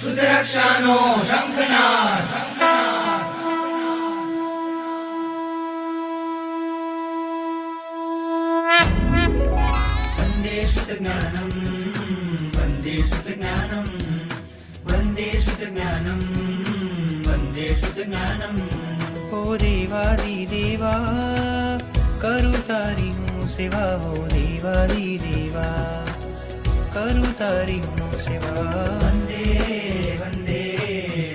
શુદ્રક્ષાનો શંખનાદ વંદે શુદ્ધજ્ઞાનમ વંદે શુદ્ધજ્ઞાનમ વંદે શુદ્ધજ્ઞાનમ વંદે શુદ્ધજ્ઞાનમ। ओ देवादिदेवा करू तारी हूँ सेवा, हो देवादिदेवा करू तारी हूँ सेवा। वंदे वंदे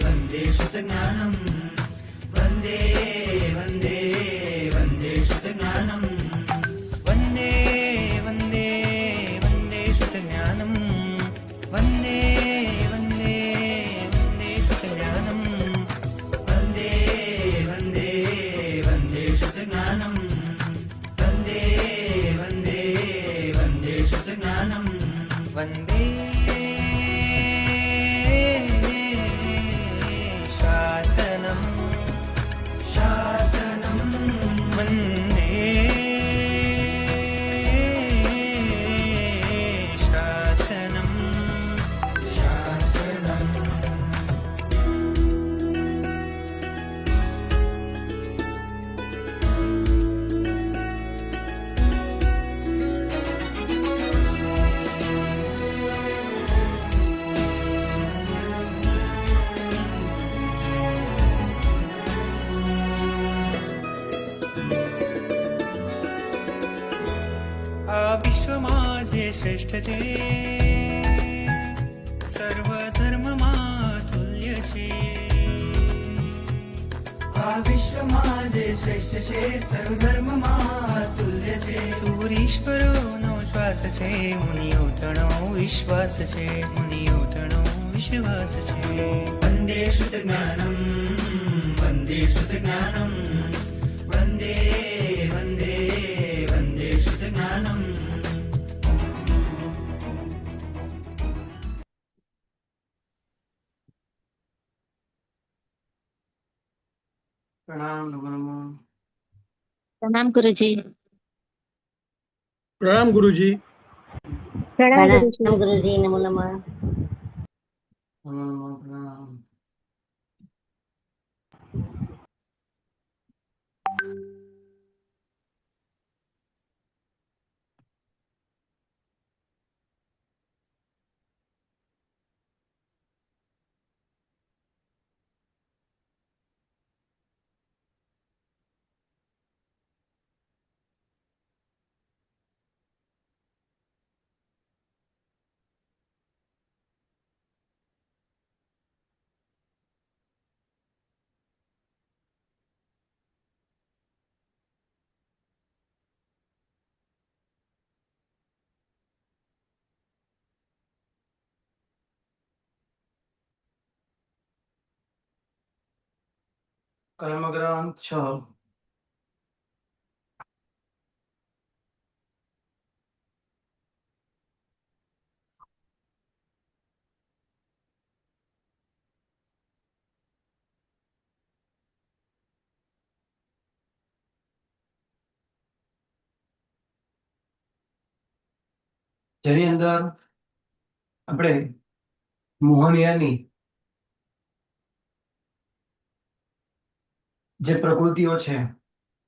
वंदे शुद्धज्ञानम वंदे वंदे वंदे शुद्धज्ञानम वन्दे वन्दे वन्दे शुद्धज्ञानं वन्दे वन्दे वन्दे शुद्धज्ञानं वंदे वंदे वंदे शुद्धज्ञानम वंदे वंदे वंदे शुद्धज्ञानम वन्दे शासनं शासनम वन्दे शासनं शासनम। આ વિશ્વમાં જે શ્રેષ્ઠ છે સર્વ ધર્મમાં તુલ્ય છે। આ વિશ્વમાં જે શ્રેષ્ઠ છે સર્વધર્મમાં તુલ્ય છે। સૂરીશ્વરોનો શ્વાસ છે, મુનિઓ તણો વિશ્વાસ છે, મુનિઓ તણો વિશ્વાસ છે। वंदे शुद्धज्ञानम वंदे शुद्धज्ञानम वंदे वंदे वंदे शुद्धज्ञानम। પ્રણામ નમો નમો। प्रणाम गुरुजी। प्रणाम गुरुजी। प्रणाम प्रणाम गुरुजी, नमो नमः। નમો નમો પ્રણામ। કર્મગ્રંથ 6। જેની અંદર આપણે મોહનિયાની જે પ્રકૃતિઓ છે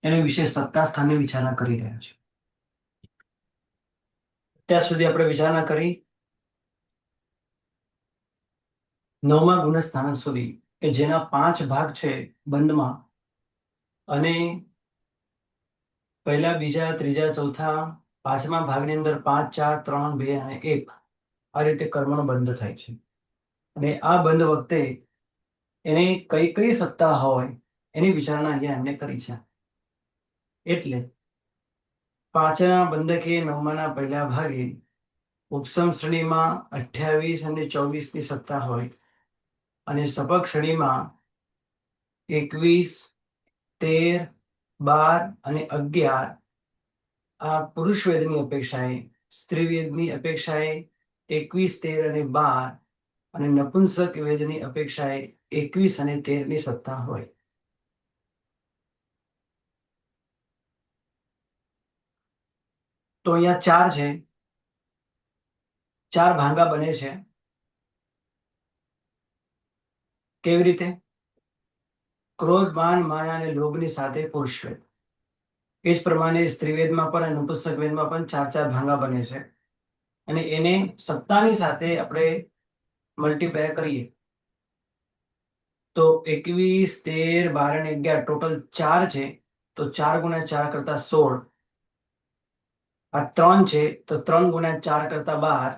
એની વિશે સત્તા સ્થાનની વિચારણા કરી રહ્યા છે। ત્યાં સુધી આપણે વિચારણા કરી 9મા ગુણસ્થાન સુધી કે જેના 5 ભાગ છે બંધમાં, અને પહેલા, બીજા, ત્રીજા, ચોથા, 5મા ભાગની અંદર 5, 4, 3, 2 અને 1 આ રીતે કર્મનો બંધ થાય છે। અને આ બંધ વખતે એની કઈ કઈ સત્તા હોય એની વિચારણા અહીંયા એમને કરી છે। એટલે 5ના બંધકે 9માના પહેલા ભાગે ઉપસમ શ્રેણીમાં 28 અને 24ની સત્તા હોય, અને સપક શ્રેણીમાં 21, 13, 12 અને 11 આ પુરુષ વેદની અપેક્ષાએ, સ્ત્રી વેદની અપેક્ષાએ 21, 13 અને 12 અને નપુંસક વેદની અપેક્ષાએ 21 અને 13ની સત્તા હોય। તો અહીંયા 4 છે, 4 ભાંગા બને છે। કેવી રીતે? ક્રોધ, માન, માયા અને લોભની સાથે પુરુષવેદ. એ જ પ્રમાણે સ્ત્રીવેદમાં પણ અને નપુંસક વેદમાં પણ 4 ભાંગા બને છે, અને એને સત્તાની સાથે આપણે મલ્ટીપ્લાય કરીએ તો 21, 13, 12 અને 11 ટોટલ 4 છે. તો 4 ગુણ્યા 4 કરતા 16. આ 3 છે તો 3 ગુણ્યા 4 કરતા 12.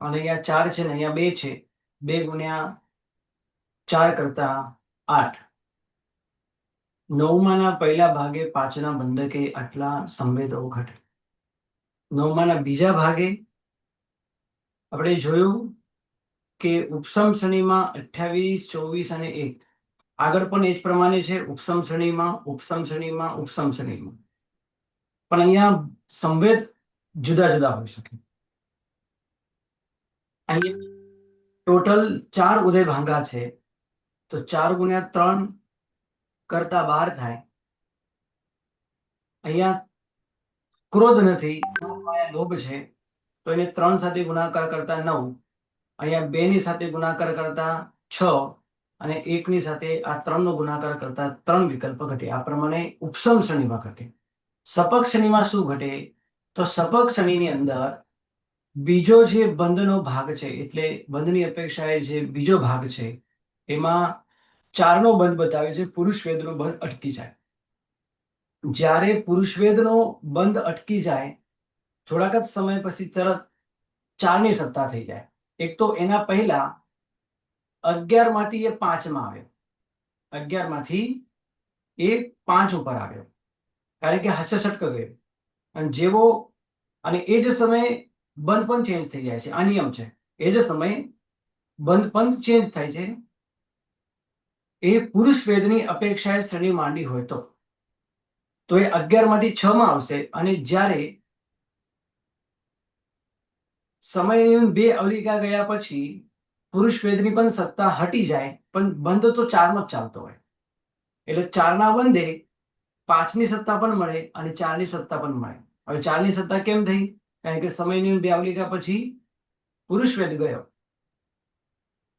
અને અહીંયા 4 છે ને અહીંયા 2 છે. 2 ગુણ્યા 4 કરતા 8. નવમાના પહેલા ભાગે પાંચના બંધકે આટલા સંવેદો ઘટે. નવમાના બીજા ભાગે આપણે જોયું કે ઉપસમ શ્રેણીમાં 28, 24 અને 1. આગળ પણ એ જ પ્રમાણે છે. ઉપસમ શ્રેણીમાં, ઉપસમ શ્રેણીમાં, ઉપસમ શ્રેણીમાં. પણ અહીંયા સંવેદ જુદા જુદા હોઈ શકે. અહીંયા ટોટલ 4 ઉદય ભાંગા છે. તો 4 ગુણ્યા 3 કરતા 12 થાય. અહીંયા ક્રોધ નથી, લોભ છે, તો એને 3 સાથે ગુણાકાર કરતા 9. અહીંયા 2 ની સાથે ગુણાકાર કરતા 6 અને 1 ની સાથે આ 3 નો ગુણાકાર કરતા 3 વિકલ્પ ઘટે. આ પ્રમાણે ઉપસમ શ્રેણીમાં ઘટે. સપક શ્રેણીમાં શું ઘટે? તો સપક શ્રેણીની અંદર બીજો જે બંધનો ભાગ છે, એટલે બંધની અપેક્ષાએ જે બીજો ભાગ છે, એમાં 4 નો બંધ બતાવે છે. પુરુષવેદનો બંધ અટકી જાય. જ્યારે પુરુષવેદનો બંધ અટકી જાય થોડાક જ સમય પછી તરત 4 ની સત્તા થઈ જાય. એક તો એના પહેલા 11 માંથી એ 5 માં આવ્યો. 11 માંથી એ 5 ઉપર આવ્યો, કારણ કે હાસ્ય ષટક ગયો. અને જેવો અને એ જ સમયે બંધ પણ ચેન્જ થઈ જાય છે. આ નિયમ છે. એ જ સમયે બંધ પણ ચેન્જ થાય છે. એ પુરુષ વેદની અપેક્ષાએ શ્રેણી માંડી હોય તો એ 11 માંથી 6 માં આવશે. અને જ્યારે સમયની 2 અવલિકા ગયા પછી પુરુષ વેદની પણ સત્તા હટી જાય, પણ બંધ તો 4 માં જ ચાલતો હોય. એટલે 4 ના બંધે 5 ની સત્તા પણ મળે અને 4 ની સત્તા પણ મળે. હવે 4 ની સત્તા કેમ થઈ? કારણ કે સમયની 2 અવલિકા પછી પુરુષ વેદ ગયો.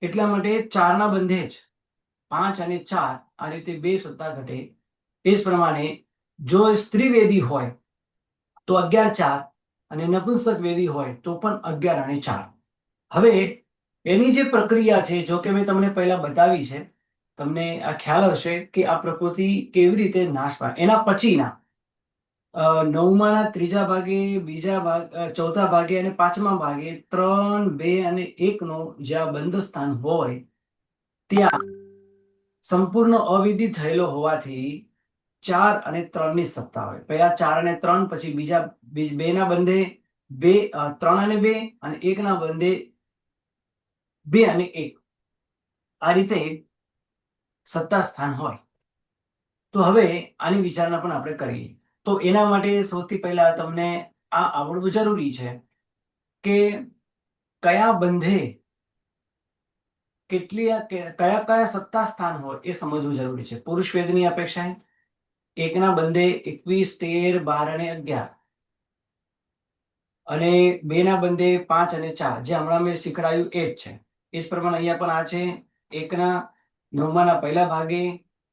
એટલા માટે 4 ના બંધે જ 5 અને 4 આ રીતે 2 સત્તા ઘટે. એ જ પ્રમાણે જો સ્ત્રી વેદી હોય તો 11, 4 અને નપુંસક વેદી હોય તો પણ 11 અને 4. હવે એની જે પ્રક્રિયા છે, જો કે મેં તમને પહેલા બતાવી છે, તમને આ ખ્યાલ હશે કે આ પ્રકૃતિ કેવી રીતે નાશ પામે. એના પછીના નવમાના ત્રીજા ભાગે, બીજા ભાગ, ચોથા ભાગે અને 5મા ભાગે 3, 2 અને 1 નો જ્યાં બંધ સ્થાન હોય ત્યાં સંપૂર્ણ અવિધિ થયેલો હોવાથી 4 અને 3 ની સત્તા હોય. પહેલા 4 અને 3, પછી બીજા 2 ના બંધે 3 અને 2 અને 1 ના બંધે 2 અને 1. આ રીતે સત્તા સ્થાન હોય. તો હવે આની વિચારણા પણ આપણે કરીએ. તો એના માટે સૌથી પહેલા તમને આ આવડવું જરૂરી છે કે કયા બંધે કયા કયા સત્તા સ્થાન હોય એ સમજવું જરૂરી છે. પુરુષ વેદની અપેક્ષાએ 1 ના બંધે 21, 13, 12 અને 11 અને 2 ના બંધે 5 અને 4, જે હમણાં મેં શીખડાયું એ જ છે. એ જ પ્રમાણે અહીંયા પણ આ છે. 1 ના 9માના પહેલા ભાગે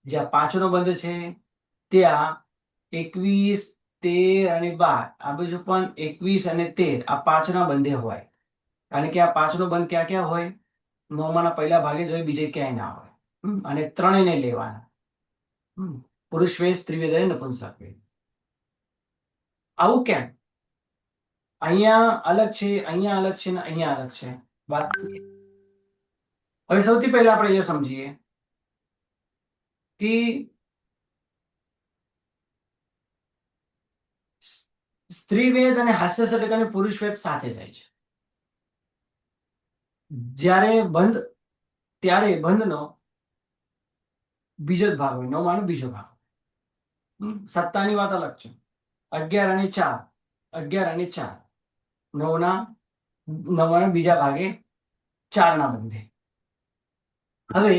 જ્યાં 5 નો બંધ છે ત્યાં 21, 13 અને 12. આ બાજુ પણ 21 અને 13 આ 5 ના બંધે હોય, કારણ કે આ 5 નો બંધ ક્યાં ક્યાં હોય? 9માના પહેલા ભાગે જ હોય, બીજે ક્યાંય ના હોય. અને 3 ને લેવાના: પુરુષ વેદ, સ્ત્રી વેદ અને નપુંસક વેદ. આવું કેમ? અહીંયા અલગ છે, અહીંયા અલગ છે, ને અહીંયા અલગ છે. વાત હવે સૌથી પહેલા આપણે એ સમજીએ કે સ્ત્રી વેદ અને હાસ્ય ષટક અને પુરુષ વેદ સાથે જાય છે. જ્યારે બંધ, ત્યારે બંધનો બીજો જ ભાગ હોય, 9માનો બીજો ભાગ. સત્તાની વાત અલગ છે. 11 અને 4, 11 અને 4, 9માના બીજા ભાગે 4 ના બંધે. હવે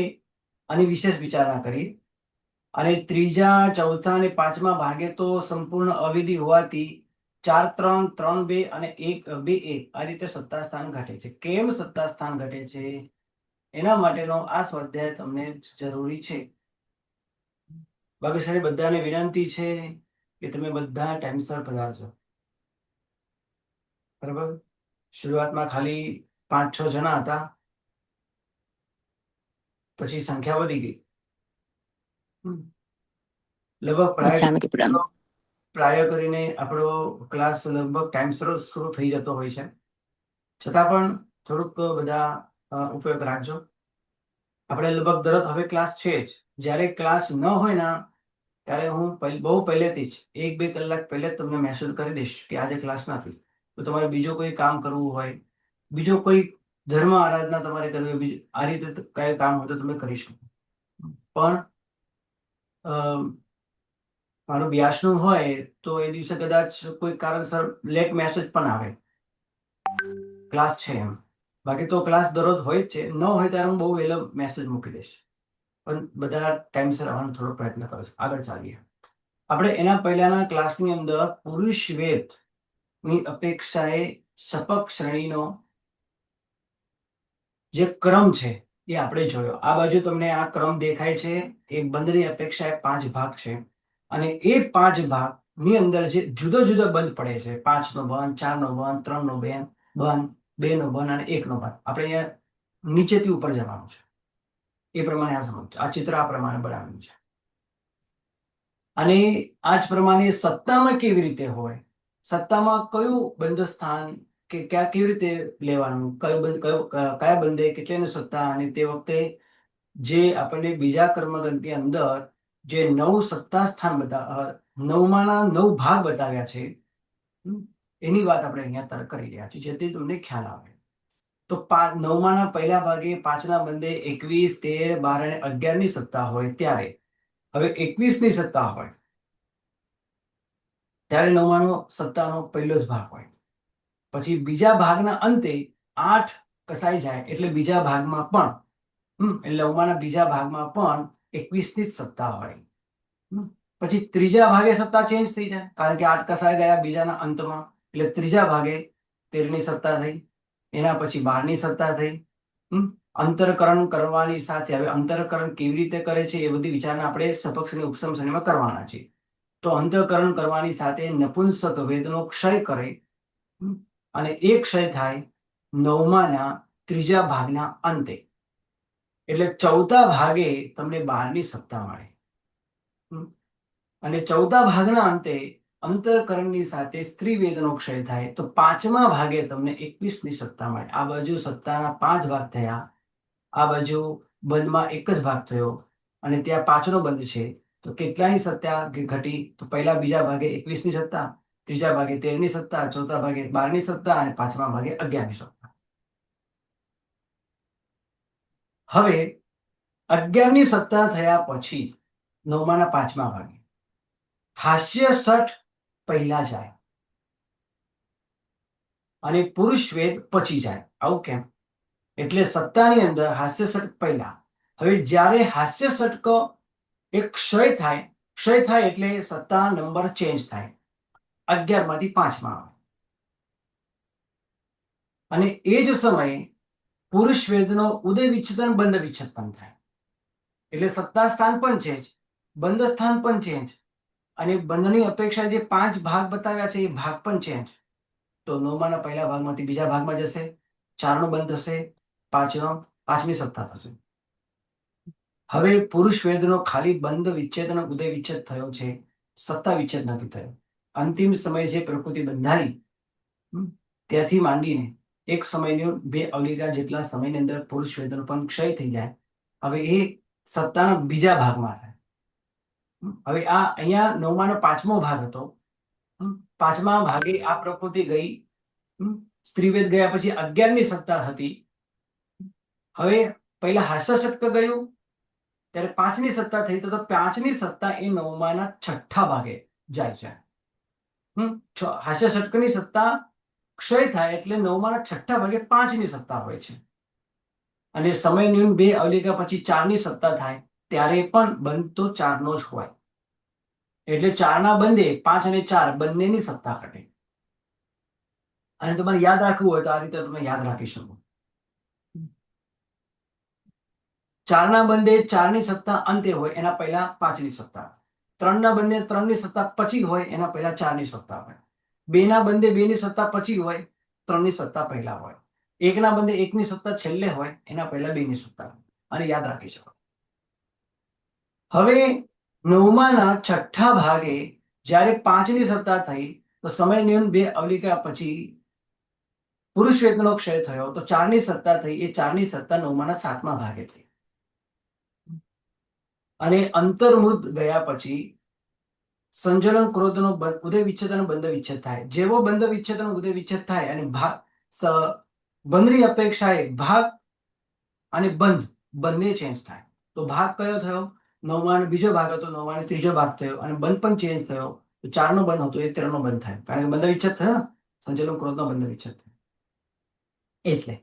આની વિશેષ વિચારણા કરી. અને ત્રીજા, ચોથા અને 5મા ભાગે તો સંપૂર્ણ અવિધિ હોવાથી 4, 3, 3, 2 અને 1, 2, 1 આ રીતે સત્તા સ્થાન ઘટે છે. કેમ સત્તા સ્થાન ઘટે છે? એના માટેનો આ સ્વાધ્યાય તમને જરૂરી છે. બાકી સાહેબ બધાને વિનંતી છે કે તમે બધા ટાઈમસર પધારજો. બરાબર. શરૂઆતમાં ખાલી 5-6 જણા હતા, પછી સંખ્યા વધી ગઈ. લગભગ પ્રાય કરીને આપણો ક્લાસ લગભગ ટાઈમસર શરૂ થઈ જતો હોય છે. છતાં પણ થોડુંક બધા ઉપયોગ રાખજો. આપણે લગભગ દરરોજ હવે ક્લાસ છે જ. જ્યારે ક્લાસ ન હોય ને ત્યારે હું બહુ પહેલેથી જ 1-2 કલાક પહેલે જ તમને મેસેજ કરી દઈશ કે આજે ક્લાસ નથી. તો તમારે બીજું કોઈ કામ કરવું હોય, બીજો કોઈ ધર્મ આરાધના તમારે કરવી હોય, આ રીતે કઈ કામ હોય તો તમે કરી શકો. પણ મારું બ્યાસનું હોય તો એ દિવસે કદાચ કોઈ કારણસર લેટ મેસેજ પણ આવે, ક્લાસ છે એમ. બાકી તો ક્લાસ દરરોજ હોય જ છે. ન હોય ત્યારે હું બહુ વહેલો મેસેજ મૂકી દઈશ. પણ બધા ટાઈમસર આવવાનો થોડો પ્રયત્ન કરો. આગળ ચાલીએ. આપણે એના પહેલાના ક્લાસની અંદર પુરુષ વેદની અપેક્ષાએ સપક શ્રેણીનો જે ક્રમ છે એ આપણે જોયો. આ બાજુ તમને આ ક્રમ દેખાય છે. એ બંધની અપેક્ષાએ 5 ભાગ છે અને એ 5 ભાગની અંદર જે જુદો જુદો બંધ પડે છે, 5 નો બંધ, 4 નો બંધ, 3 નો બંધ, 2 નો બંધ અને 1 નો બંધ, આપણે અહીંયા નીચેથી ઉપર જવાનું છે. એ પ્રમાણે આ સમજ, આ ચિત્ર આ પ્રમાણે બનાવ્યું છે. અને આ જ પ્રમાણે સત્તામાં કેવી રીતે હોય, સત્તામાં કયું બંધ સ્થાન કે ક્યાં કેવી રીતે લેવાનું, કયા બંધે કેટલીની સત્તા, અને તે વખતે જે આપણને બીજા કર્મગ્રંથની અંદર જે 9 સત્તા સ્થાન 9માના 9 ભાગ બતાવ્યા છે, એની વાત આપણે અહીંયા કરી રહ્યા છીએ, જેથી તમને ખ્યાલ આવે. તો 9માના પહેલા ભાગે 5ના બંધે 21, 13, 12 અને 11ની સત્તા હોય ત્યારે હવે 21ની સત્તા હોય ત્યારે 9માનો સત્તાનો પહેલો જ ભાગ હોય. પછી બીજા ભાગના અંતે 8 કસાઈ જાય એટલે બીજા ભાગમાં પણ એટલે 9માના બીજા ભાગમાં પણ 21ની જ સત્તા હોય. પછી ત્રીજા ભાગે સત્તા ચેન્જ થઈ જાય, કારણ કે 8 કસાઈ ગયા બીજાના અંતમાં, એટલે ત્રીજા ભાગે 13ની સત્તા થઈ. એના પછી 12ની સત્તા થઈ. અંતરકરણ કરવાની સાથે, હવે અંતરકરણ કેવી રીતે કરે છે એ બધી વિચારણા આપણે સપક્ષ અને ઉપસમ શ્રેણીમાં કરવાના છે. તો અંતરકરણ કરવાની સાથે નપુંસક વેદનો ક્ષય કરે અને એ ક્ષય થાય 9માના ત્રીજા ભાગના અંતે, એટલે 14થા ભાગે તમને 12ની સત્તા મળે. અને 14થા ભાગના અંતે અંતરકરણની સાથે સ્ત્રી વેદનો ક્ષય થાય તો 5મા ભાગે તમને 21ની સત્તા મળે. આ બાજુ સત્તાના 5 ભાગ થયા, આ બાજુ બંધમાં એક જ ભાગ થયો અને ત્યાં 5નો બંધ છે. તો કેટલાની સત્તા ઘટી? તો પહેલા બીજા ભાગે 21ની સત્તા, ત્રીજા ભાગે 13ની સત્તા, ચોથા ભાગે 12ની સત્તા અને 5મા ભાગે 11ની સત્તા. હવે 11ની સત્તા થયા પછી 9માના 5મા ભાગે હાસ્ય શઠ પહેલા જાય અને પુરુષ વેદ પછી જાય. આવું કેમ? એટલે સત્તાની અંદર હાસ્ય શઠ પહેલા. હવે જ્યારે હાસ્ય ષટક એક ક્ષય થાય એટલે સત્તા નંબર ચેન્જ થાય, 11માંથી 5માં આવે. અને એ જ સમયે પુરુષ વેદનો ઉદય વિચ્છેદન બંધ વિચ્છેદન થાય, એટલે સત્તા સ્થાન પણ ચેન્જ, બંધ સ્થાન પણ ચેન્જ, અને બંધની અપેક્ષા જે 5 ભાગ બતાવ્યા છે એ ભાગ પણ ચેન્જ. તો 9માના પહેલા ભાગમાંથી બીજા ભાગમાં જશે, 4નો બંધ થશે, 5ની સત્તા થશે. હવે પુરુષ વેદનો ખાલી બંધ વિચ્છેદ અને ઉદય વિચ્છેદ થયો છે, સત્તા વિચ્છેદ નથી થયો. અંતિમ સમયે જે પ્રકૃતિ બંધાઈ ત્યાંથી માંડીને એક સમયનો 2 અવલિકા જેટલા સમયની અંદર પુરુષ વેદનો પણ ક્ષય થઈ જાય. હવે એ સત્તાના બીજા ભાગમાં થાય. હવે આ અહીંયા 9માનો 5મો ભાગ હતો. 5મા ભાગે આ પ્રકૃતિ ગઈ, સ્ત્રીવેદ ગયા પછી 11ની સત્તા હતી. હવે પહેલા હાસ્ય ષટક ગયું ત્યારે 5ની સત્તા થઈ, તો 5ની સત્તા એ 9માના 6ઠ્ઠા ભાગે જાય છે. હાસ્ય ષટકની સત્તા ક્ષય થાય એટલે 9માના 6ઠ્ઠા ભાગે 5ની સત્તા હોય છે. અને સમયની 2 અવલિકા પછી 4ની સત્તા થાય ત્યારે પણ બંધ તો 4નો જ હોય, એટલે 4ના બંધે 5 અને 4 બંનેની સત્તા ઘટે. અને તમારે યાદ રાખવું હોય તો આ રીતે તમે યાદ રાખી શકો. 4ના બંધે 4ની સત્તા અંતે હોય એના પહેલા 5ની સત્તા, 3ના બંધે 3ની સત્તા પછી હોય એના પહેલા 4ની સત્તા હોય, 2ના બંધે 2ની સત્તા પછી હોય, 3ની સત્તા પહેલા હોય, 1ના બંધે 1ની સત્તા છેલ્લે હોય એના પહેલા 2ની સત્તા હોય. અને યાદ રાખી શકો. હવે 9માના છઠ્ઠા ભાગે જ્યારે 5ની સત્તા થઈ તો સમય નિયમ 2 અવલિકા પછી પુરુષ વેતનો ક્ષય થયો તો 4ની સત્તા થઈ. એ 4ની સત્તા 9માના 7મા ભાગે થઈ. અને અંતર્મુદ ગયા પછી સંજલન ક્રોધનો ઉદય વિચ્છેદ અને બંધ વિચ્છેદ થાય. જેવો બંધ વિચ્છેદ અને ઉદય વિચ્છેદ થાય અને બંધની અપેક્ષાએ ભાગ અને બંધ બંને ચેન્જ થાય. તો ભાગ કયો થયો? 9માનો બીજો ભાગ હતો, 9માનો ત્રીજો ભાગ થયો. અને બંધ પણ ચેન્જ થયો. તો 4નો બંધ હતો એ 13નો બંધ થાય, કારણ કે બંધ વિચ્છેદ થયો ને, સંજલન ક્રોધનો બંધ વિચ્છેદ થયો. એટલે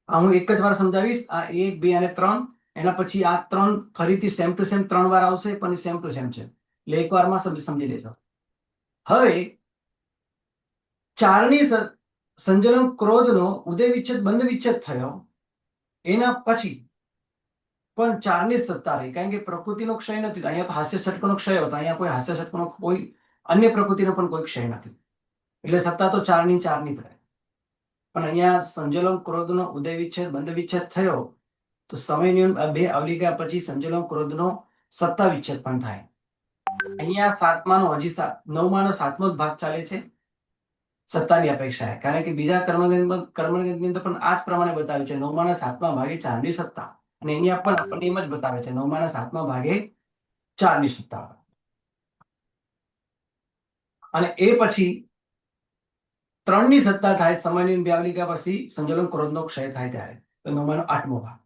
હું એક જ વાર સમજાવીશ. આ 1, 2 અને 3, એના પછી આ 3 ફરીથી સેમ ટુ સેમ 3 વાર આવશે, પણ સેમ ટુ સેમ છે એટલે એક વારમાં સમજી લેજો. હવે 4ની સંજલન ક્રોધનો ઉદય વિચ્છેદ બંધ વિચ્છેદ થયો એના પછી પણ 4ની સત્તા રહી, કારણ કે પ્રકૃતિનો ક્ષય નથી. અહીંયા તો હાસ્ય ષટકોનો ક્ષય હતો, અહીંયા કોઈ હાસ્ય ષટકોનો કોઈ અન્ય પ્રકૃતિનો પણ કોઈ ક્ષય નથી, એટલે સત્તા તો 4ની 4ની જ રહે. પણ અહીંયા સંજલન ક્રોધનો ઉદય વિચ્છેદ બંધ વિચ્છેદ થયો તો સમયની 2 અવલિકા પછી સંજલન ક્રોધનો સત્તા વિચ્છેદ પણ થાય. અહીંયા 9માનો 7મો જ ભાગ ચાલે છે સત્તાની અપેક્ષાએ, કારણ કે બીજા કર્મગંધની અંદર પણ આ જ પ્રમાણે બતાવ્યું છે. 9માના 7મા ભાગે 4ની સત્તા, અને અહીંયા પણ આપણને એમ જ બતાવે છે 9માના 7મા ભાગે 4ની સત્તા. અને એ પછી 3ની સત્તા થાય સમયની 2 અવલિકા પછી સંજલન ક્રોધનો ક્ષય થાય ત્યારે, તો 9માનો 8મો ભાગ.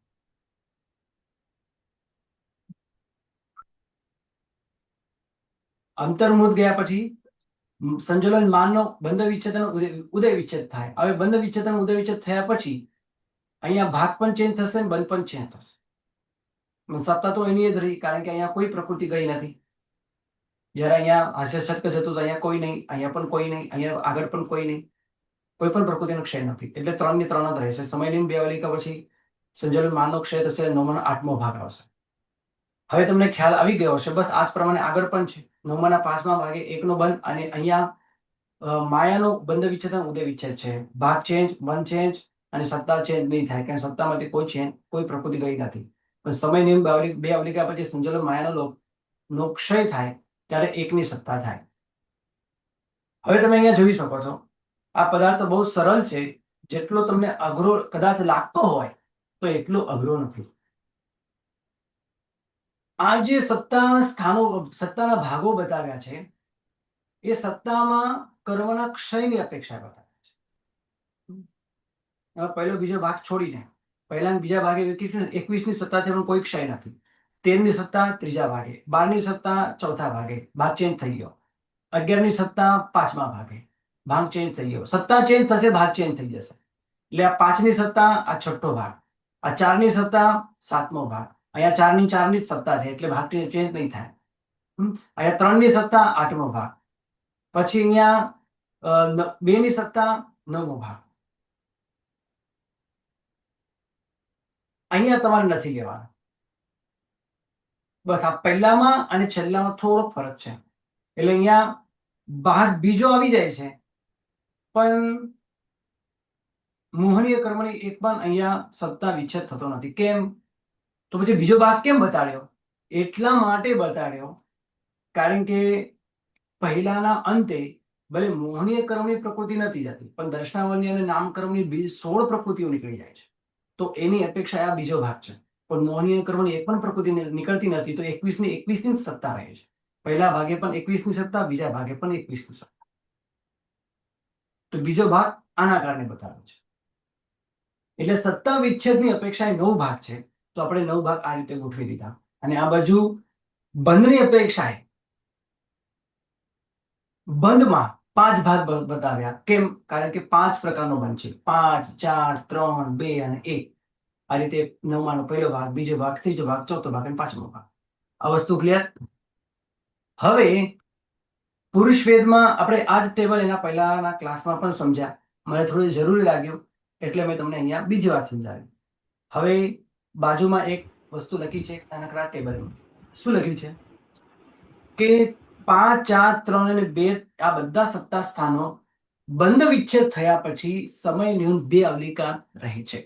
અંતર્મુદ ગયા પછી સંજલન માનનો બંધ વિચ્છેદ અને ઉદય વિચ્છેદ થાય. હવે બંધ વિચ્છેદ અને ઉદય વિચ્છેદ થયા પછી અહીંયા ભાગ પણ ચેન્જ થશે, બંધ પણ ચેન્જ થશે. સત્તા તો એની જ રહી, કારણ કે અહીંયા કોઈ પ્રકૃતિ ગઈ નથી. જ્યારે અહીંયા હાસ્ય ષટક જતું તો અહીંયા કોઈ નહીં, અહીંયા પણ કોઈ નહીં, અહીંયા આગળ પણ કોઈ નહીં, કોઈ પણ પ્રકૃતિનો ક્ષય નથી. એટલે 3 ની 3 જ રહેશે. સમયની 2 અવલિકા પછી સંજલન માનનો ક્ષય થશે, 9માનો 8મો ભાગ આવશે. હવે તમને ખ્યાલ આવી ગયો હશે. બસ આ જ પ્રમાણે આગળ પણ છે. 9માના 5મા ભાગે 1નો બંધ, અને અહીંયા માયાનો બંધ વિચ્છેદ અને ઉદય વિચ્છેદ છે. ભાગ ચેન્જ, બંધ ચેન્જ અને સત્તા ચેન્જ નહીં થાય, કારણ સત્તામાંથી કોઈ પ્રકૃતિ ગઈ નથી. પણ સમય નિયમ 2 અવલિકા પછી સંજલન માયાનો ક્ષય થાય ત્યારે 1ની સત્તા થાય. હવે તમે અહીંયા જોઈ શકો છો આ પદાર્થ બહુ સરળ છે. જેટલો તમને અઘરો કદાચ લાગતો હોય તો એટલો અઘરો નથી. આ જે સત્તાના ભાગો બતાવ્યા છે એ સત્તામાં કર્મના ક્ષયની અપેક્ષા બતાવ્યા છે. પહેલો બીજો ભાગ છોડીને પહેલા બીજા ભાગે 21ની સત્તા છે પણ કોઈ ક્ષય નથી. 13ની સત્તા ત્રીજા ભાગે, 12ની સત્તા ચોથા ભાગે, ભાગ ચેન્જ થઈ ગયો. 11ની સત્તા 5મા ભાગે, ભાગ ચેન્જ થઈ ગયો. સત્તા ચેન્જ થશે, ભાગ ચેન્જ થઈ જશે. એટલે આ 5ની સત્તા આ છઠ્ઠો ભાગ, આ 4ની સત્તા 7મો ભાગ, અહીંયા 4ની 4ની જ સત્તા છે એટલે ભાગ ચેન્જ નહીં થાય. અહીંયા 3ની સત્તા 8મો ભાગ, પછી અહીંયા 2ની સત્તા 9મો ભાગ. અહીંયા તમારે નથી લેવાનું. બસ આ પહેલામાં અને છેલ્લામાં થોડોક ફરક છે. એટલે અહીંયા ભાગ બીજો આવી જાય છે, પણ મોહનીય કર્મની એક પણ અહીંયા સત્તા વિચ્છેદ થતો નથી. કેમ? તો પછી બીજો ભાગ કેમ બતાડ્યો? એટલા માટે બતાડ્યો કારણ કે પહેલાના અંતે ભલે મોહનીય કર્મની પ્રકૃતિ નથી જતી, પણ દર્શનાવલી અને નામકર્મની 16 પ્રકૃતિઓ નીકળી જાય છે. તો એની અપેક્ષા આ બીજો ભાગ છે. પણ મોહનીય કર્મની એક પણ પ્રકૃતિ નીકળતી નથી, તો 21ની જ સત્તા રહે છે. પહેલા ભાગે પણ 21ની સત્તા, બીજા ભાગે પણ 21ની સત્તા. તો બીજો ભાગ આના કારણે બતાવ્યો છે. એટલે સત્તા વિચ્છેદની અપેક્ષા 9 ભાગ છે. તો આપણે 9 ભાગ આ રીતે ગોઠવી દીધા. અને આ બાજુ બંધની અપેક્ષાએ બંધમાં 5 ભાગ બતાવ્યા. કેમ? કારણ કે 5 પ્રકારનો બંધ છે. 5, 4, 3, 2 અને 1. આ રીતે 9માનો પહેલો ભાગ, બીજો ભાગ, ત્રીજો ભાગ, ચોથો ભાગ અને 5મો ભાગ. આ વસ્તુ ક્લિયર? હવે પુરુષ વેદમાં આપણે આ જ ટેબલ એના પહેલાના ક્લાસમાં પણ સમજ્યા. મને થોડું જરૂરી લાગ્યું એટલે મેં તમને અહીંયા બીજી વાત સમજાવી. હવે બાજુમાં એક વસ્તુ લખી છે નાનકડા ટેબલમાં. શું લખ્યું છે કે 5, 4, 3 અને 2 આ બધા સત્તા સ્થાનો બંધ વિચ્છેદ થયા પછી સમય ન્યૂન 2 અવલિકા રહે છે.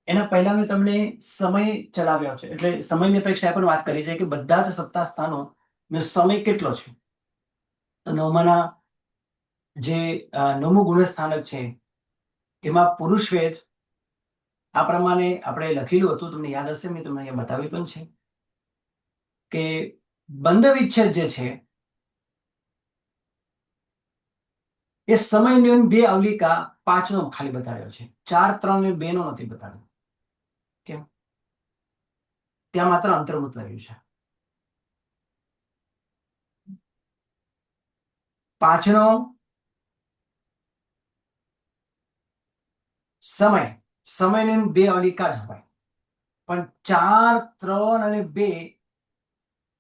એના પહેલા મેં તમને સમય ચલાવ્યો છે, એટલે સમયની અપેક્ષાએ પણ વાત કરી છે કે બધા જ સત્તા સ્થાનો નો સમય કેટલો છે. તો નવમાના જે 9મું ગુણસ્થાનક છે એમાં પુરુષ વેદ આ પ્રમાણે આપણે લખેલું હતું, તમને યાદ હશે, મેં તમને અહીંયા બતાવ્યું પણ છે કે બંધ વિચ્છેદ જે છે એ સમય ન્યૂન 2 અવલિકા 5નો ખાલી બતાવ્યો છે, 4, 3 અને 2 નો નથી બતાવ્યો. કેમ? ત્યાં માત્ર અંતર્મુખ લખ્યું છે. 5નો સમય ન્યૂન 2 અવલિકા જ હોય, પણ 4, 3 અને 2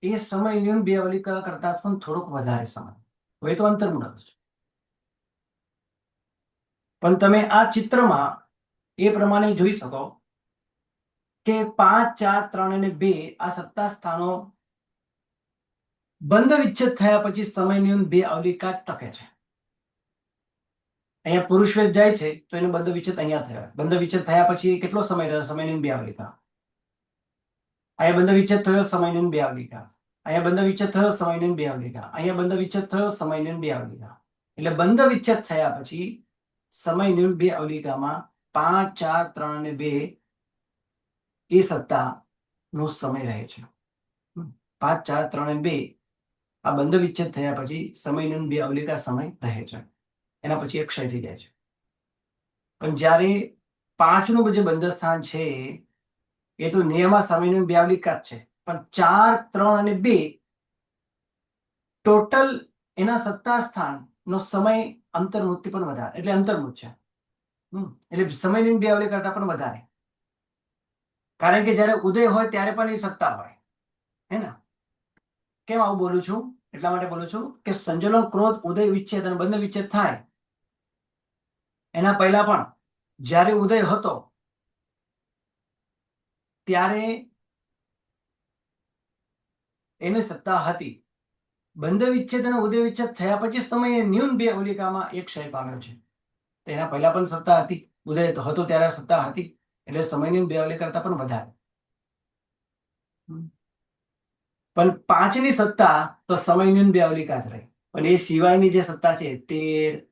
એ સમય ન્યૂન 2 અવલિકા કરતા પણ થોડોક વધારે સમય હોય, તો અંતર્મુખ છે. પણ તમે આ ચિત્રમાં એ પ્રમાણે જોઈ શકો કે 5, 4, 3 અને 2 આ સત્તા સ્થાનો બંધ વિચ્છેદ થયા પછી સમય ન્યૂન 2 અવલિકા જ ટકે છે. અહીંયા પુરુષ વેદ જાય છે તો એનો બંધ વિચ્છેદ અહીંયા થયો. બંધ વિચ્છેદ થયા પછી કેટલો સમય રહ્યો? સમય ન્યૂન 2 અવલિકા. અહીંયા બંધ વિચ્છેદ થયો, સમય ન્યૂન 2 અવલિકા. અહીંયા બંધ વિચ્છેદ થયો, સમય ન્યૂન 2 અવલિકા. અહીંયા બંધ વિચ્છેદ થયો, સમય ન્યૂન 2 અવલિકા. એટલે બંધ વિચ્છેદ થયા પછી સમય ન્યૂન 2 અવલિકામાં 5, 4, 3 અને 2 એ સત્તા નો સમય રહે છે. 5, 4, 3 અને 2 આ બંધ વિચ્છેદ થયા પછી સમય ન્યૂન 2 અવલિકા સમય રહે છે. એના પછી એ ક્ષય થઈ જાય છે. પણ જ્યારે 5નું જે બંધ સ્થાન છે એ તો નિયમમાં સમય ન્યૂન 2 અવલિકા જ છે, પણ 4, 3 અને 2 ટોટલ એના સત્તા સ્થાન નો સમય અંતર્મુક્તિ પણ વધારે, એટલે અંતર્મુખ છે. એટલે સમય ન્યૂન 2 અવલિકા કરતા પણ વધારે, કારણ કે જ્યારે ઉદય હોય ત્યારે પણ એ સત્તા હોય, હે ને? કેમ આવું બોલું છું? એટલા માટે બોલું છું કે સંજ્વલન, ક્રોધ, ઉદય વિચ્છેદ અને બંધ વિચ્છેદ થાય એના પહેલા પણ જ્યારે ઉદય હતો ત્યારે એની સત્તા હતી. બંધ વિચ્છેદ અને ઉદય વિચ્છેદ થયા પછી સમયે ન્યૂન 2 અવલિકામાં એક ક્ષય પામ્યો છે. તેના પહેલા પણ સત્તા હતી, ઉદય તો હતો ત્યારે સત્તા હતી, એટલે સમય ન્યૂન 2 અવલિકા કરતા પણ વધારે. પણ 5ની સત્તા તો સમય ન્યૂન 2 અવલિકા જ રહી. પણ એ સિવાયની જે સત્તા છે 13,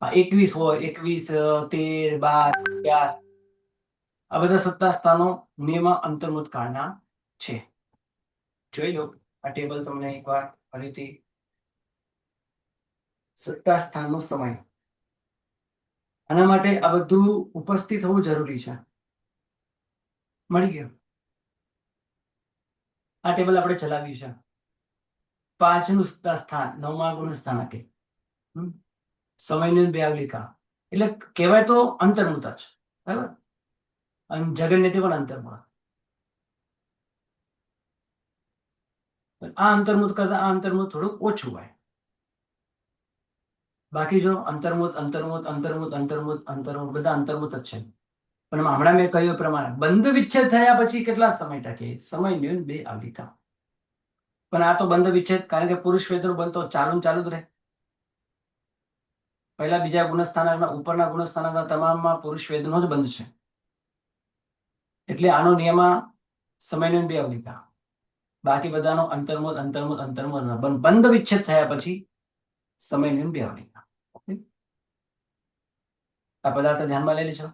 21 હોય, 21, 13, 12, 11 આ બધા સત્તા સ્થાનો નિયમ અંતર્મુખ કાળના છે. જોઈ લો આ ટેબલ તમને એકવાર ફરીથી. સત્તા સ્થાનનો સમય, આના માટે આ બધું ઉપસ્થિત હોવું જરૂરી છે. મળી ગયું? આ ટેબલ આપણે ચલાવ્યું છે. 5નું સત્તા સ્થાન 9મા ગુણ સ્થાનકે સમયનું 2 અવલિકા, એટલે કહેવાય તો અંતર્મુખ જ, બરાબર? અને જગન્યતિ પણ અંતર્મુખ. આ અંતર્મુખ કરતા આ અંતર્મુખ થોડું ઓછું હોય. બાકી જો અંતર્મુખ અંતર્મુખ અંતર્મુખ અંતર્મુખ અંતર્મુખ બધા અંતર્મુખ જ છે. પણ હમણાં મેં કહ્યું પ્રમાણે બંધ વિચ્છેદ થયા પછી કેટલા સમય ટકે? સમય ન્યૂન 2 અવલિકા. પણ આ તો બંધ વિચ્છેદ, કારણ કે પુરુષ વેદનો બંધ તો ચાલુ જ રહે. પહેલા બીજા ગુણસ્થાનકના ઉપરના ગુણસ્થાનકના તમામમાં પુરુષ વેદનો જ બંધ છે, એટલે આનો નિયમ સમય ન્યૂન 2 અવલિકા. બાકી બધાનો અંતર્મુખ અંતર્મુખ અંતર્મુખ. બંધ વિચ્છેદ થયા પછી સમય ન્યૂન 2 અવલિકા. આ પદાર્થ ધ્યાનમાં લઈ લેજો.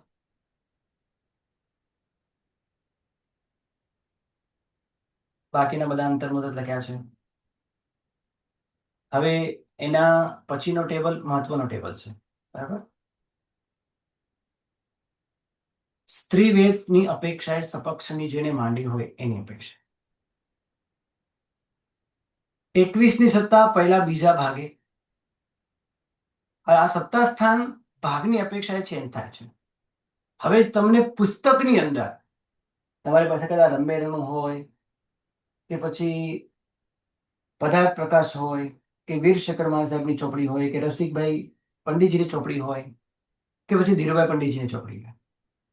બાકીના બધા અંતર્મુખ લખ્યા છે. હવે એના પછીનો ટેબલ મહત્વનો ટેબલ છે, બરાબર? સ્ત્રી વેદની અપેક્ષાએ સપક્ષની જેને માંડી હોય એની અપેક્ષા. 21ની સત્તા પહેલા બીજા ભાગે. આ સત્તા સ્થાન ભાગની અપેક્ષાએ ચેન્જ થાય છે. હવે તમને પુસ્તકની અંદર તમારી પાસે કદાચ રંબેરનું હોય કે પછી પદાર્થ પ્રકાશ હોય કે વીર શેખરમાન સાહેબની ચોપડી હોય કે રસિકભાઈ પંડિતજીની ચોપડી હોય કે પછી ધીરુભાઈ પંડિતજીની ચોપડી હોય,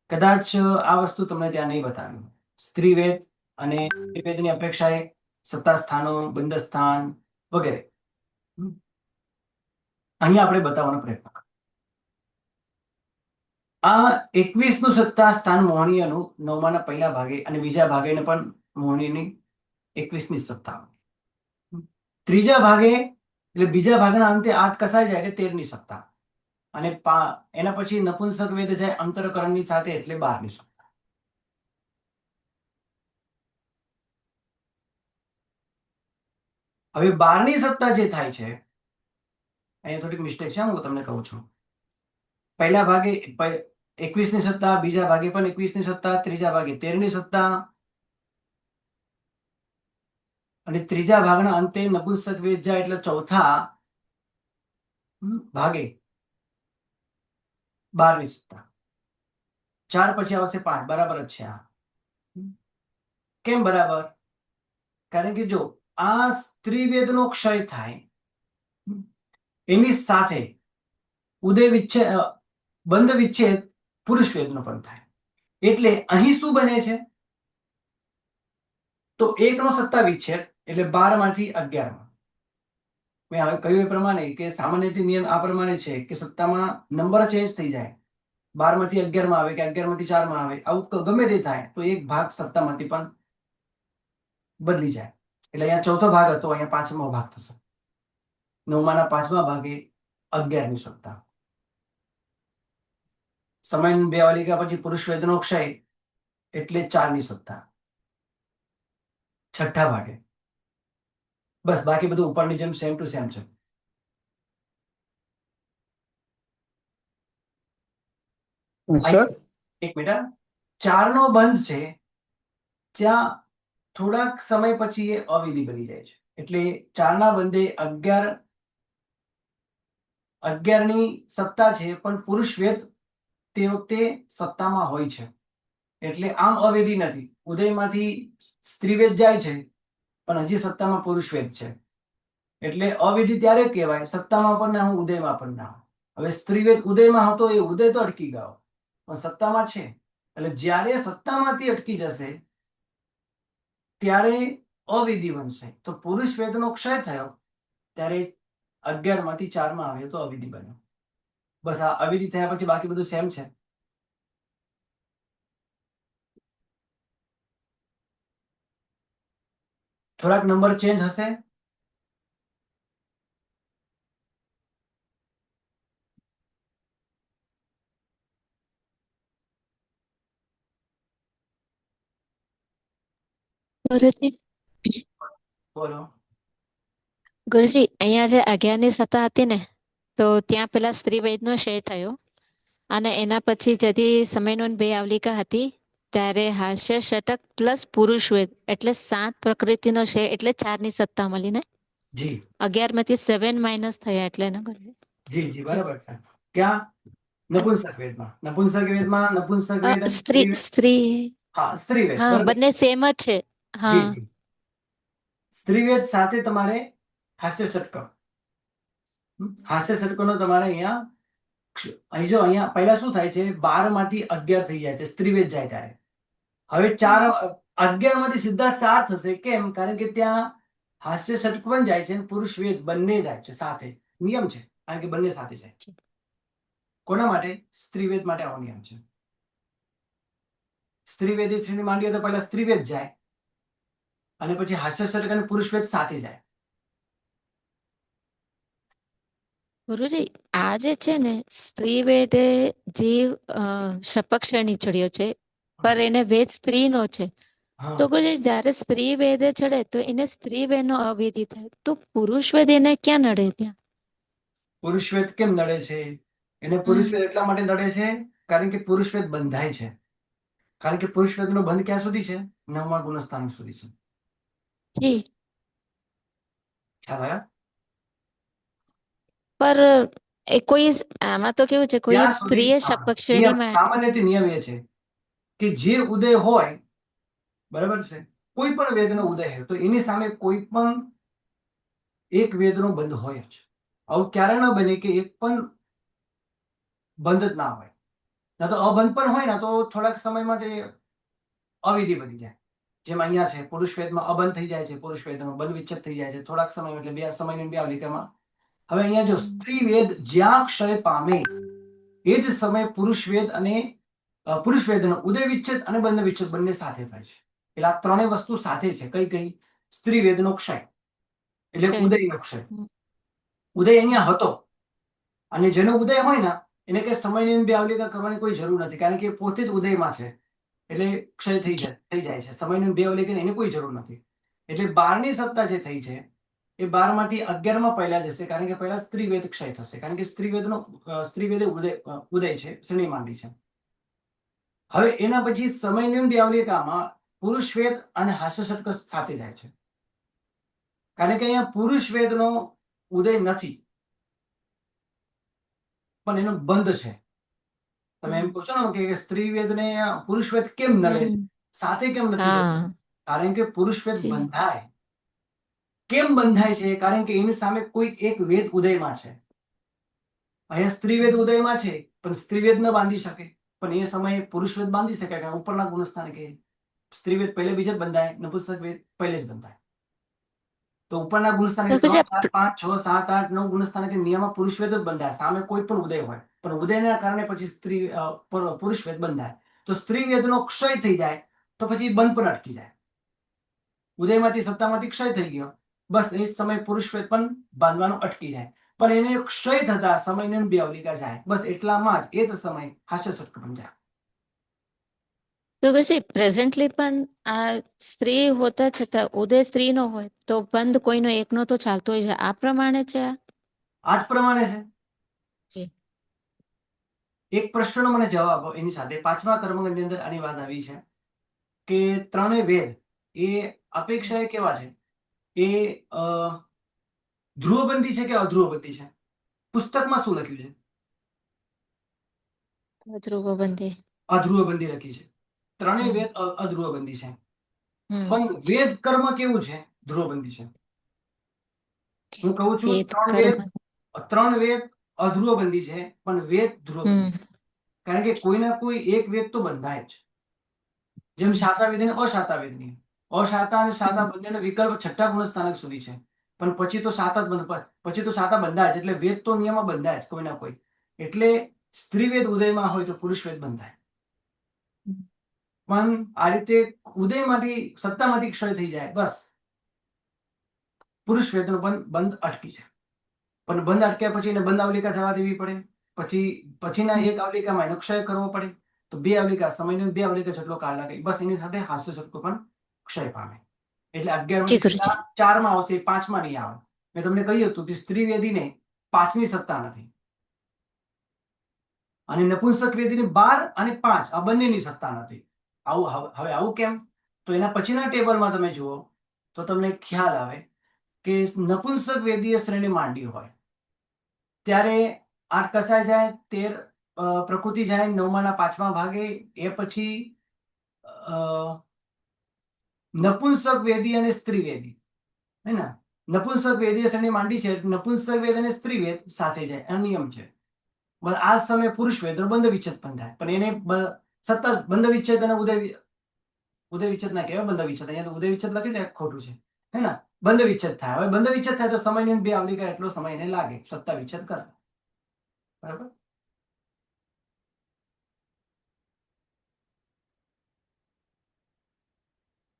કદાચ આ વસ્તુ તમને ત્યાં નહીં બતાવ્યું. સ્ત્રીવેદ અને સ્ત્રીવેદની અપેક્ષાએ સત્તા સ્થાનો, બંધ સ્થાન વગેરે અહીંયા આપણે બતાવવાનો પ્રયત્ન કર્યો. આ 21નું સત્તા સ્થાન મોહનીયનું 9માના પહેલા ભાગે અને બીજા ભાગેને પણ મોહનીયની 21ની સત્તા. ત્રીજા ભાગે એટલે બીજા ભાગના અંતે 8 કસાઈ જાય એટલે 13ની સત્તા અને એના પછી નપુંસક વેદ જાય અંતરકરણની સાથે એટલે 12ની સત્તા. હવે 12ની સત્તા જે થાય છે અહીંયા થોડીક મિસ્ટેક છે, હું તમને કહું છું. પહેલા ભાગે 21ની સત્તા, બીજા ભાગે પણ 21ની સત્તા, ત્રીજા ભાગે 13ની સત્તા અને ત્રીજા ભાગના અંતે નપુંસક વેદ જાય એટલે ચોથા ભાગે 12ની સત્તા. 4 પછી આવશે 5, બરાબર જ છે. આ કેમ બરાબર? કારણ કે જો આ સ્ત્રીવેદનો ક્ષય થાય એની સાથે ઉદય વિચ્છેદ, બંધ વિચ્છેદ પુરુષ વેદનો પણ થાય એટલે અહીં શું બને છે? તો 1નો સત્તા વિચ્છેદ એટલે 12 માંથી 11માં. મેં હવે કહ્યું એ પ્રમાણે કે સામાન્ય રીતે નિયમ આ પ્રમાણે છે કે સત્તામાં નંબર ચેન્જ થઈ જાય, 12 માંથી 11માં આવે કે 11 માંથી 4માં આવે, આવું ગમે તે થાય તો એક ભાગ સત્તામાંથી પણ બદલી જાય. એટલે અહીંયા ચોથો ભાગ હતો, અહીંયા 5મો ભાગ થશે. 9માના 5મા ભાગે 11ની સત્તા. સમય 2 વાલિકા પછી પુરુષ વેદનો ક્ષય એટલે 4ની સત્તા. છઠ્ઠા ભાગે બસ, બાકી બધું ઉપરની જેમ સેમ ટુ સેમ છે. એક મિનિટ, 4નો બંધ છે ત્યાં થોડાક સમય પછી એ અવિધિ બની જાય છે એટલે 4ના બંધે 11ની સત્તા છે પણ પુરુષ વેદ તે વખતે સત્તામાં હોય છે એટલે આમ અવિધિ નથી. ઉદયમાંથી સ્ત્રીવેદ જાય છે પણ હજી સત્તામાં પુરુષ વેદ છે એટલે અવિધિ ત્યારે કહેવાય, સત્તામાં પણ ના હોય, ઉદયમાં પણ ના હોય. હવે સ્ત્રીવેદ ઉદયમાં હતો એ ઉદય તો અટકી ગયો પણ સત્તામાં છે એટલે જ્યારે સત્તામાંથી અટકી જશે ત્યારે અવિધિ બનશે. તો પુરુષ વેદનો ક્ષય થયો ત્યારે 11માંથી 4માં આવ્યો તો અવિધિ બન્યો. બસ આ અવિધિ થયા પછી બાકી બધું સેમ છે. થોડાક નંબર ચેન્જ હશે. ગુરુજી, બોલો. ગુરુજી, અહીંયા જે 11ની સત્તા હતી ને, તો ત્યાં પેલા સ્ત્રીવેદનો ક્ષય થયો અને એના પછી જદી સમયનો 2 આવલિકા હતી ત્યારે હાસ્ય ષટક પ્લસ પુરુષ વેદ એટલે 7 પ્રકૃતિનો ક્ષય એટલે 4ની સત્તા મળી ને. જી 11માંથી 7 માઇનસ થયા એટલે ને ગુરુજી. જી જી બરાબર છે. ક્યાં? નપુંસક વેદમાં. નપુંસક વેદ અને સ્ત્રી સ્ત્રી હા, સ્ત્રીવેદ હા, બરાબર. બંને સેમ જ છે. જી હા, જી. સ્ત્રીવેદ સાથે તમારે હાસ્ય ષટક. હાસ્ય ષટકોનો તમારે અહીંયા અહીં જો અહીંયા પહેલા શું થાય છે, 12માંથી 11 થઈ જાય છે સ્ત્રીવેદ જાય ત્યારે. હવે 11માંથી સીધા 4 થશે. કેમ? કારણ કે ત્યાં હાસ્ય ષટક પણ જાય છે અને પુરુષ વેદ બંને જાય છે સાથે. નિયમ છે કારણ કે બંને સાથે જાય. કોના માટે? સ્ત્રીવેદ માટે આવો નિયમ છે. સ્ત્રીવેદી શ્રેણી માંડીએ તો પહેલા સ્ત્રીવેદ જાય અને પછી હાસ્ય ષટક અને પુરુષ વેદ સાથે જાય. ગુરુજી, આ જે છે ને સ્ત્રીવેદે જીવ શપક શ્રેણી ચડ્યો છે પર એને વેદ સ્ત્રીનો છે. તો હા, ગુરુજી, જ્યારે સ્ત્રી વેદે ચડે તો એને સ્ત્રી વેદનો અવિધિ થાય તો પુરુષ વેદ એને ક્યાં નડે ત્યાં? પુરુષ વેદ કેમ નડે છે? એને પુરુષ વેદ એટલા માટે નડે છે કારણ કે પુરુષ વેદ બંધાય છે. કારણ કે પુરુષ વેદનો બંધ ક્યાં સુધી છે? 9મા ગુણસ્થાન સુધી છે. જી, ખ્યાલ આવ્યા? પર એ કોઈ આમાં તો કેવું છે, કોઈ ત્યાં સુધી સ્ત્રીએ હા, શપક નિયમ શ્રેણીમાં સામાન્ય રીતે નિયમ એ છે કે જે ઉદય હોય, બરાબર છે, કોઈ પણ વેદનો ઉદય હોય તો એની સામે કોઈ પણ એક વેદનો બંધ હોય જ. આવું ક્યારે ન બને કે એક પણ બંધ જ ના હોય. ના તો અબંધ પણ હોય ને તો થોડાક સમયમાં તે અવિધિ બની જાય. જેમ અહીંયા છે પુરુષ વેદમાં અબંધ થઈ જાય છે, પુરુષ વેદમાં બંધ વિચ્છેદ થઈ જાય છે થોડાક સમય, એટલે બે સમયની બે આવલિકામાં. હવે અહીંયા જો સ્ત્રી વેદ જ્યાં ક્ષય પામે એ જ સમયે પુરુષ વેદ અને પુરુષ વેદનો ઉદય વિચ્છેદ અને બંધ વિચ્છેદ બંને સાથે થાય છે. એટલે આ ત્રણેય વસ્તુ સાથે છે. કઈ કઈ? સ્ત્રી વેદનો ક્ષય એટલે ક્ષય. ઉદયનો ક્ષય. હમ. ઉદય અહીંયા હતો અને જેનો ઉદય હોય ને એને કઈ સમયની બે આવલિકા કરવાની કોઈ જરૂર નથી, કારણ કે એ પોતે જ ઉદયમાં છે એટલે ક્ષય થઈ જાય છે. સમયની બે આવલિકા એની કોઈ જરૂર નથી. એટલે 12ની સત્તા જે થઈ છે એ 12 માંથી 11માં પહેલા જશે, કારણ કે પહેલા સ્ત્રી વેદ ક્ષય થશે, કારણ કે સ્ત્રી વેદ ઉદય છે, શ્રેણી માંડી છે. હવે એના પછી સમયની બે આવલિકામાં પુરુષ વેદ અને હાસ્ય ષટક સાથે જાય છે, કારણ કે અહીંયા પુરુષ વેદનો ઉદય નથી પણ એનો બંધ છે. તમે એમ પૂછો ને કે સ્ત્રી વેદ ને પુરુષ વેદ કેમ નડે, સાથે કેમ નથી જતું? હા કારણ કે પુરુષ વેદ જી. બંધાય. કેમ બંધાય છે? કારણ કે એની સામે કોઈ એક વેદ ઉદયમાં છે. અહીંયા સ્ત્રી વેદ ઉદયમાં છે પણ સ્ત્રી વેદ ન બાંધી શકે, પણ એ સમયે પુરુષ વેદ બાંધી શકે, કારણ ઉપરના ગુણસ્થાન કે સ્ત્રી વેદ પહેલે બીજે જ બંધાય, નપુંસક વેદ પહેલે જ બંધાય. તો ઉપરના ગુણસ્થાન તો 3, પછી 4, 5, 6, 7, 8, 9 ગુણસ્થાન કે નિયમમાં પુરુષ વેદ જ બંધાય, સામે કોઈ પણ ઉદય હોય પણ ઉદયના કારણે પછી પુરુષ વેદ બંધાય. તો સ્ત્રી વેદનો ક્ષય થઈ જાય તો પછી બંધ પણ અટકી જાય. ઉદયમાંથી સત્તામાંથી ક્ષય થઈ ગયો, બસ એ સમય પુરુષ વેદ પણ બાંધવાનું અટકી જાય. પણ એને ક્ષય થતા સમયની બે આવલિકા જાય, બસ એટલામાં જ એ જ સમય હાસ્ય ષટક બંધાય. તો પછી પ્રેઝન્ટલી પણ આ સ્ત્રી હોતા છતાં ઉદય સ્ત્રી નો હોય તો બંધ કોઈનો એકનો તો ચાલતો હોય છે, આ પ્રમાણે છે આ? આ જ પ્રમાણે છે. જી. એક પ્રશ્નનો મને જવાબ એની સાથે 5મા કર્મગંડની અંદર આની વાત આવી છે કે ત્રણેય વેદ એ અપેક્ષાએ કેવા છે? એ ધ્રુવબંધી છે કે અધ્રુવબંધી છે? પુસ્તકમાં શું લખ્યું છે? ધ્રુવબંધી. અધ્રુવબંધી લખી છે. ત્રણેય વેદ અધ્રુવબંધી છે, પણ વેદ કર્મ કેવું છે? ધ્રુવબંધી છે. હું કહું છું ત્રણ વેદ અધ્રુવબંધી છે પણ વેદ ધ્રુવબંધી, કારણ કે કોઈના કોઈ એક વેદ તો બંધાય જ. જેમ શાતા વેદ અને અશાતા વેદની, અશાતા અને શાતા બંનેનો વિકલ્પ છઠ્ઠા ગુણસ્થાનક સુધી છે, પણ પછી તો શાતા બંધાય જ, એટલે વેદ તો નિયમમાં બંધાય જ કોઈના કોઈ. એટલે સ્ત્રી વેદ ઉદયમાં હોય તો પુરુષ વેદ બંધાય, પણ આ રીતે ઉદયમાંથી સત્તામાંથી ક્ષય થઈ જાય, બસ પુરુષ વેદનો બંધ અટકી જાય. પણ બંધ અટક્યા પછી એને બંધ આવલિકા જવા દેવી પડે, પછીના એક આવલિકામાં એનો ક્ષય કરવો પડે. તો બે આવલિકા સમયનો બે આવલિકા જેટલો કાળ લાગે, બસ એની સાથે હાસ્ય ષટકો પણ ક્ષય પામે. એટલે 11 4માં આવશે, 5માં નહીં આવે. મેં તમને કહ્યું હતું કે સ્ત્રી વેદીને 5ની સત્તા નથી અને નપુંસક વેદીને 12 અને 5 આ બંનેની સત્તા નથી. હવે આવું કેમ? તો એના પછીના ટેબલમાં તમે જુઓ તો તમને ખ્યાલ આવે કે નપુંસક વેદીય શ્રેણી માંડી હોય ત્યારે 8 કસાય જાય, 13 પ્રકૃતિ જાય 9માના 5મા ભાગે. એ પછી નપુંસક વેદી અને સ્ત્રી વેદી, હે ને? નપુંસક વેદીય શ્રેણી માંડી છે, નપુંસક વેદ અને સ્ત્રી વેદ સાથે જાય, આ નિયમ છે. આ સમયે પુરુષ વેદનો બંધ વિચ્છેદ પણ થાય, પણ એને સતત બંધ વિચ્છેદ અને ઉદય વિચ્છેદ ના કહેવાય, બંધ વિચ્છેદ. અહીંયા તો ઉદય વિચ્છેદ લખી દે, ખોટું છે, હે ને? બંધ વિચ્છેદ થાય. હવે બંધ વિચ્છેદ થાય તો સમયની બે આવલિકા એટલો સમય એને લાગે સત્તા વિચ્છેદ કરે, બરાબર?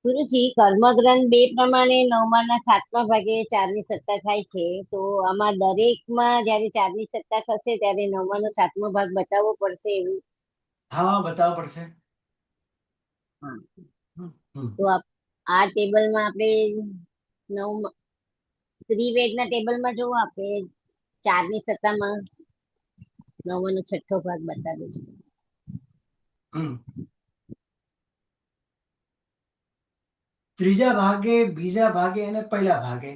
ગુરુજી કર્મગ્રંથ 2 પ્રમાણે 9માના 7મા ભાગે 4ની સત્તા થાય છે, તો આમાં દરેકમાં જયારે 4ની સત્તા થશે ત્યારે 9માનો 7મો ભાગ બતાવવો પડશે એવું? હા, બતાવવો પડશે. હા. હમ. તો આ ટેબલમાં આપણે 9 ત્રિવેદના ટેબલમાં જોવો, આપણે 4ની સત્તામાં 9માનો 6ઠ્ઠો ભાગ બતાવ્યો છે. ત્રીજા ભાગે, બીજા ભાગે અને પહેલા ભાગે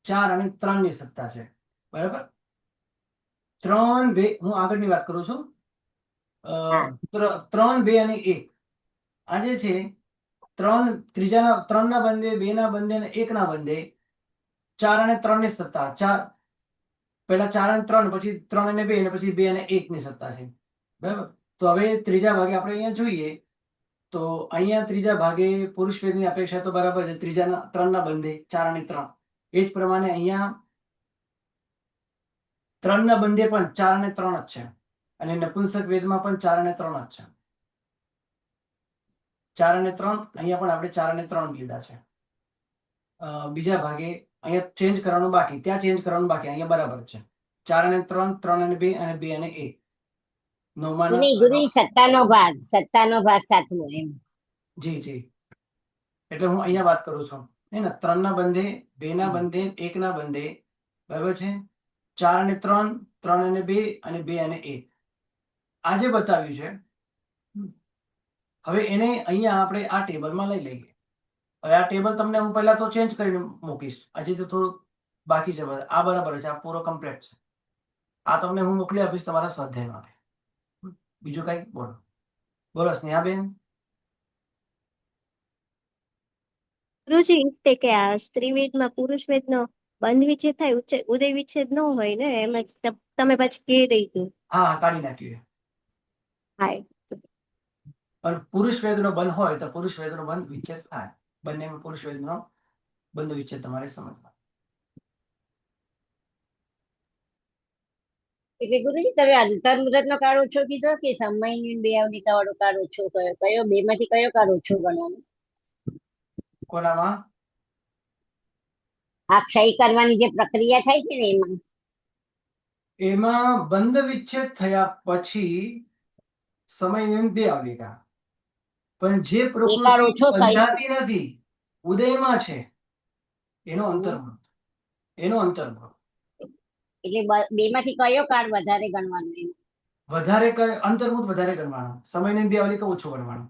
4 અને 3ની સત્તા છે, બરાબર? 3, 2 હું આગળની વાત કરું છું. 3, 2 અને 1 આ જે છે 3ના બંધે, 2ના બંધે અને 1ના બંધે 4 અને 3ની સત્તા. પહેલા 4 અને 3, પછી 3 અને 2, અને પછી 2 અને 1ની સત્તા છે, બરાબર? તો હવે ત્રીજા ભાગે આપણે અહીંયા જોઈએ તો અહીંયા ત્રીજા ભાગે પુરુષ વેદની અપેક્ષા તો બરાબર છે, ત્રીજાના 3 ના બંધે 4 અને 3. એ જ પ્રમાણે અહીંયા 3 ના બંધે પણ 4 અને 3 જ છે, અને નપુંસક વેદમાં પણ 4 અને 3 જ છે. 4 અને 3 અહીંયા પણ આપણે 4 અને 3 લીધા છે. બીજા ભાગે અહીંયા ચેન્જ કરવાનું બાકી, ત્યાં ચેન્જ કરવાનું બાકી, અહીંયા બરાબર છે. 4 અને 3, 3 અને 2 અને 2 અને 1. નવમાના નહીં ગુરુજી, સત્તાનો ભાગ સાતમો એમ. જી એટલે હું અહીંયા વાત કરું છું હે ને, 3 ના બંધે, 2 ના બંધે, 1 ના બંધે, બરાબર છે, 4 અને 3, 3 અને 2 અને 2 અને 1. આ જે બતાવ્યું છે, હવે એને અહીંયા આપણે આ ટેબલમાં લઈ લઈએ. હવે આ ટેબલ તમને હું પહેલા તો ચેન્જ કરીને મૂકીશ, હજી તો થોડું બાકી છે. આ બરાબર છે, આ પૂરો કમ્પ્લીટ છે. આ તમને હું મોકલી આપીશ તમારા સ્વાધ્યાય માટે. બીજું કઈ બોલો સ્નેહાબેન. ગુરુજી, તે કે આ સ્ત્રીવેદમાં પુરુષવેદનો બંધ વિચ્છેદ થાય, ઉદય વિચ્છેદ ન હોય ને, એમ જ તમે પછી કહી દીધું. હા, કાઢી નાખ્યું. હા, પણ પુરુષ વેદનો બંધ હોય તો પુરુષ વેદનો બંધ વિચ્છેદ થાય. બંનેમાં પુરુષ વેદનો બંધ વિચ્છેદ તમારે સમજવા. એટલે ગુરુજી, તમે અંતર્મુહૂર્ત નો કાળ ઓછો કીધો કે સમયની બે અવલિકા વાળો કાળ ઓછો કયો બે માંથી કયો કાળ ઓછો ગણવાનો? કોનામાં? આ ક્ષય કરવાની જે પ્રક્રિયા થાય છે ને એમાં બંધ વિચ્છેદ થયા પછી સમયની 2 અવલિકા, પણ જે એકાળ પ્રકૃતિ ઓછો થાય. બંધાતી નથી, ઉદયમાં છે, એનો અંતર્મુહૂર્ત. એટલે બે માંથી કયો કાળ વધારે ગણવાનો એમ? વધારે અંતર્મુહૂર્ત વધારે ગણવાનો, સમયની 2 અવલિકા ઓછો ગણવાનો.